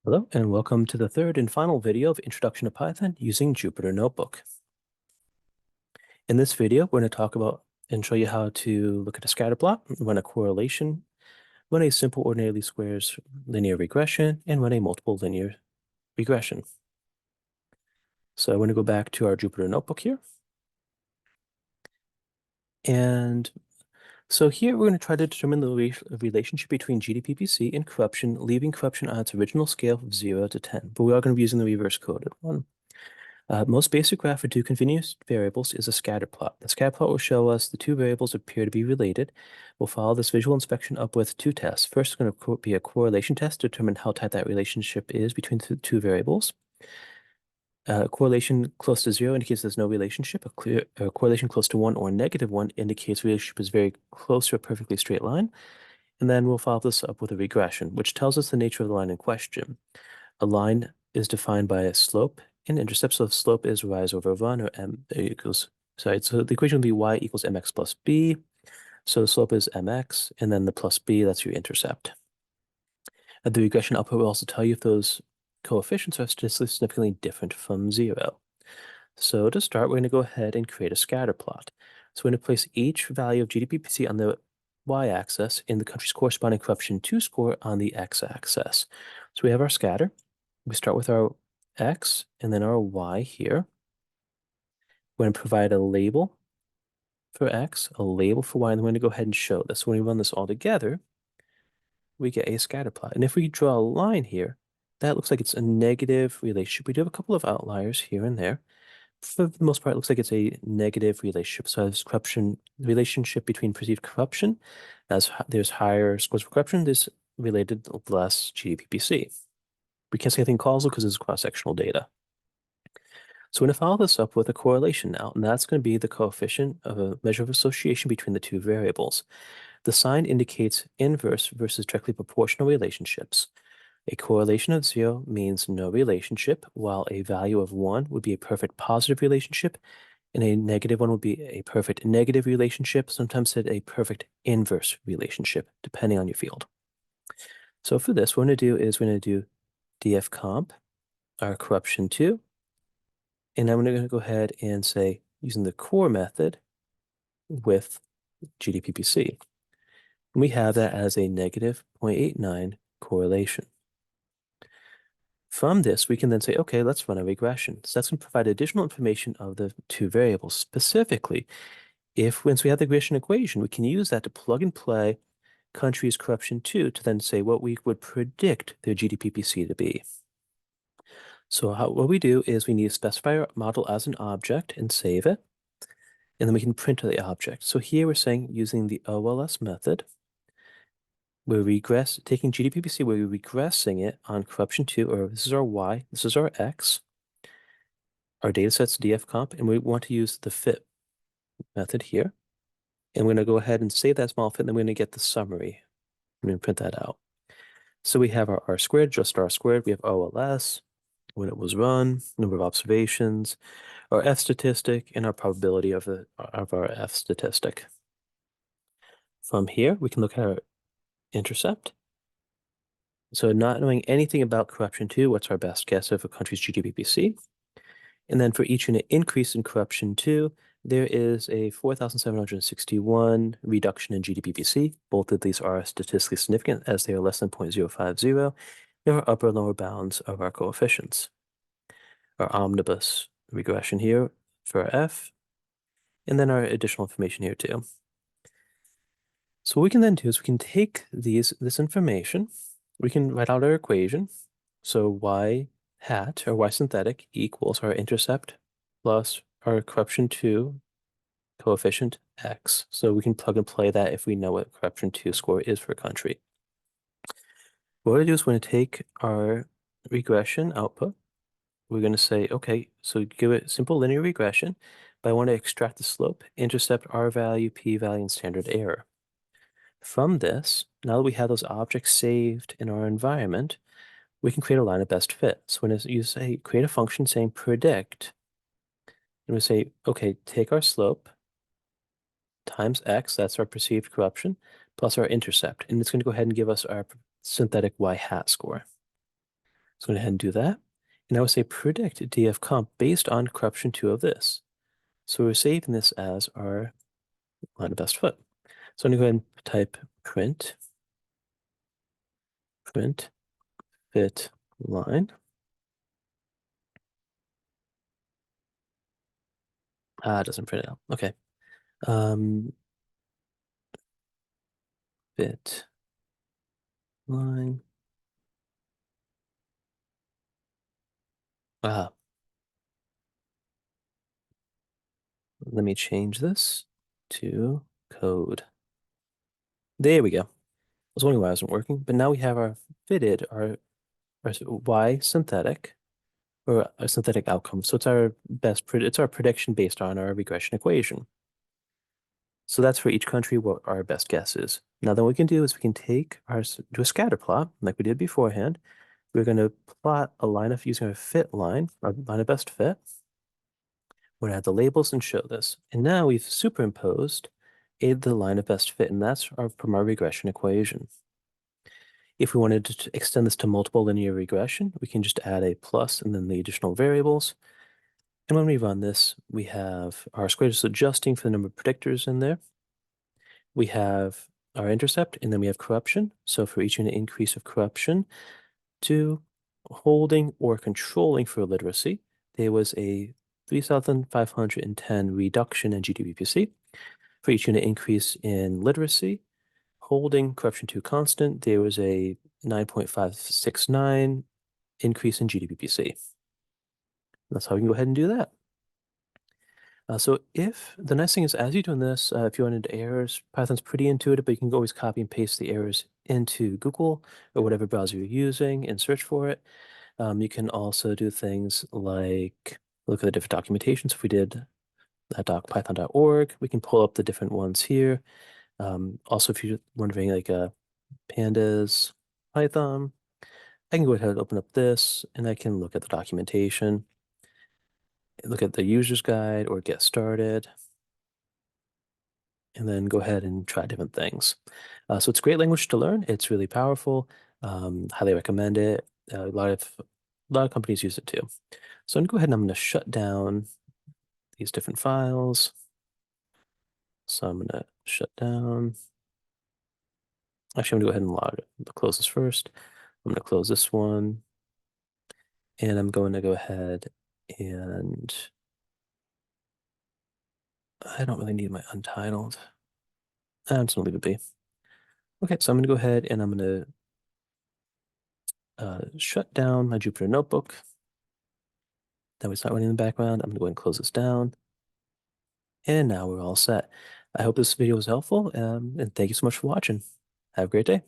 Hello, and welcome to the third and final video of Introduction to Python using Jupyter Notebook. In this video, we're going to talk about and show you how to look at a scatter plot, run a correlation, run a simple ordinary least squares linear regression, and run a multiple linear regression. So I'm going to go back to our Jupyter Notebook here. And so here we're going to try to determine the relationship between GDPPC and corruption, leaving corruption on its original scale of 0 to 10. But we are going to be using the reverse coded one. Most basic graph for two continuous variables is a scatter plot. The scatter plot will show us the two variables appear to be related. We'll follow this visual inspection up with two tests. First, it's going to be a correlation test to determine how tight that relationship is between the two variables. Correlation close to 0 indicates there's no relationship. A correlation close to 1 or -1 indicates the relationship is very close to a perfectly straight line. And then we'll follow this up with a regression, which tells us the nature of the line in question. A line is defined by a slope and intercept. So the slope is rise over run, or m equals, sorry, so the equation would be y equals mx plus b. So the slope is mx, and then the plus b, that's your intercept. The regression output will also tell you if those coefficients are statistically significantly different from 0. So to start, we're going to go ahead and create a scatter plot. So we're going to place each value of GDPPC on the y-axis and the country's corresponding corruption 2 score on the x-axis. So we have our scatter. We start with our x and then our y here. We're going to provide a label for x, a label for y, and then we're going to go ahead and show this. When we run this all together, we get a scatter plot. And if we draw a line here, that looks like it's a negative relationship. We do have a couple of outliers here and there. For the most part, it looks like it's a negative relationship. So there's corruption relationship between perceived corruption. As there's higher scores for corruption, there's related less GDPPC. We can't say anything causal because it's cross-sectional data. So we're going to follow this up with a correlation now, and that's going to be the coefficient of a measure of association between the two variables. The sign indicates inverse versus directly proportional relationships. A correlation of 0 means no relationship, while a value of 1 would be a perfect positive relationship, and a -1 would be a perfect negative relationship, sometimes said a perfect inverse relationship, depending on your field. So for this, what we're going to do is we're going to do dfcomp, our corruption 2, and I'm going to go ahead and say, using the core method with GDPPC. We have that as a negative 0.89 correlation. From this, we can then say, okay, let's run a regression. So that's going to provide additional information of the two variables. Specifically, once we have the regression equation, we can use that to plug and play country's corruption 2 to then say what we would predict their GDPPC to be. So what we do is we need to specify our model as an object and save it. And then we can print the object. So here we're saying using the OLS method, we're taking GDPPC, we're regressing it on corruption 2, or this is our y, this is our x. Our data set's dfcomp, and we want to use the fit method here. And we're going to go ahead and save that small fit, and then we're going to get the summary. I'm going to print that out. So we have our R squared, just R squared. We have OLS, when it was run, number of observations, our F statistic, and our probability of our F statistic. From here, we can look at our intercept. So not knowing anything about corruption 2, what's our best guess of a country's GDPPC? And then for each unit increase in corruption 2, there is a 4,761 reduction in GDPPC. Both of these are statistically significant as they are less than 0.050. There are upper and lower bounds of our coefficients. Our omnibus regression here for F, and then our additional information here too. So what we can then do is we can take this information, we can write out our equation. So y hat, or y synthetic, equals our intercept plus our corruption 2 coefficient x. So we can plug and play that if we know what corruption 2 score is for a country. What we're going to do is we're going to take our regression output. We're going to say, okay, so give it simple linear regression, but I want to extract the slope, intercept, R value, P value, and standard error. From this, now that we have those objects saved in our environment, we can create a line of best fit. So when you say create a function saying predict, and we say, okay, take our slope times x, that's our perceived corruption, plus our intercept. And it's going to go ahead and give us our synthetic y hat score. So go ahead and do that. And I would say predict DF comp based on corruption 2 of this. So we're saving this as our line of best fit. So I'm going to go ahead and type print fit line. It doesn't print it out. Okay. Um, fit line. Let me change this to code. There we go. I was wondering why it wasn't working, but now we have our fitted, our Y synthetic, or a synthetic outcome. So it's our it's our prediction based on our regression equation. So that's for each country what our best guess is. Now then what we can do is we can do a scatter plot like we did beforehand. We're going to plot a line of using our fit line, our line of best fit. We're going to add the labels and show this. And now we've superimposed the line of best fit, and that's from our regression equation. If we wanted to extend this to multiple linear regression, we can just add a plus and then the additional variables. And when we run this, we have our squares just adjusting for the number of predictors in there. We have our intercept, and then we have corruption. So for each unit increase of corruption to holding or controlling for literacy, there was a 3,510 reduction in GDPC. For each unit increase in literacy, holding corruption to constant, there was a 9.569 increase in GDPC. That's how we can go ahead and do that. So if the nice thing is, as you're doing this, if you run into errors, Python's pretty intuitive, but you can always copy and paste the errors into Google or whatever browser you're using and search for it. You can also do things like look at the different documentations. If we did at python.org, we can pull up the different ones here. Also, if you're wondering like pandas, Python, I can go ahead and open up this and I can look at the documentation, look at the user's guide or get started, and then go ahead and try different things. So it's a great language to learn. It's really powerful. Highly recommend it. A lot of companies use it too. So I'm gonna go ahead and I'm gonna shut down these different files. So I'm gonna shut down. Actually, I'm gonna go ahead and close this first. I'm gonna close this one. And I'm going to go ahead and I don't really need my untitled. I'm just gonna leave it be. Okay, so I'm gonna go ahead and I'm gonna shut down my Jupyter notebook. That way it's not running in the background. I'm gonna go ahead and close this down. And now we're all set. I hope this video was helpful, and thank you so much for watching. Have a great day.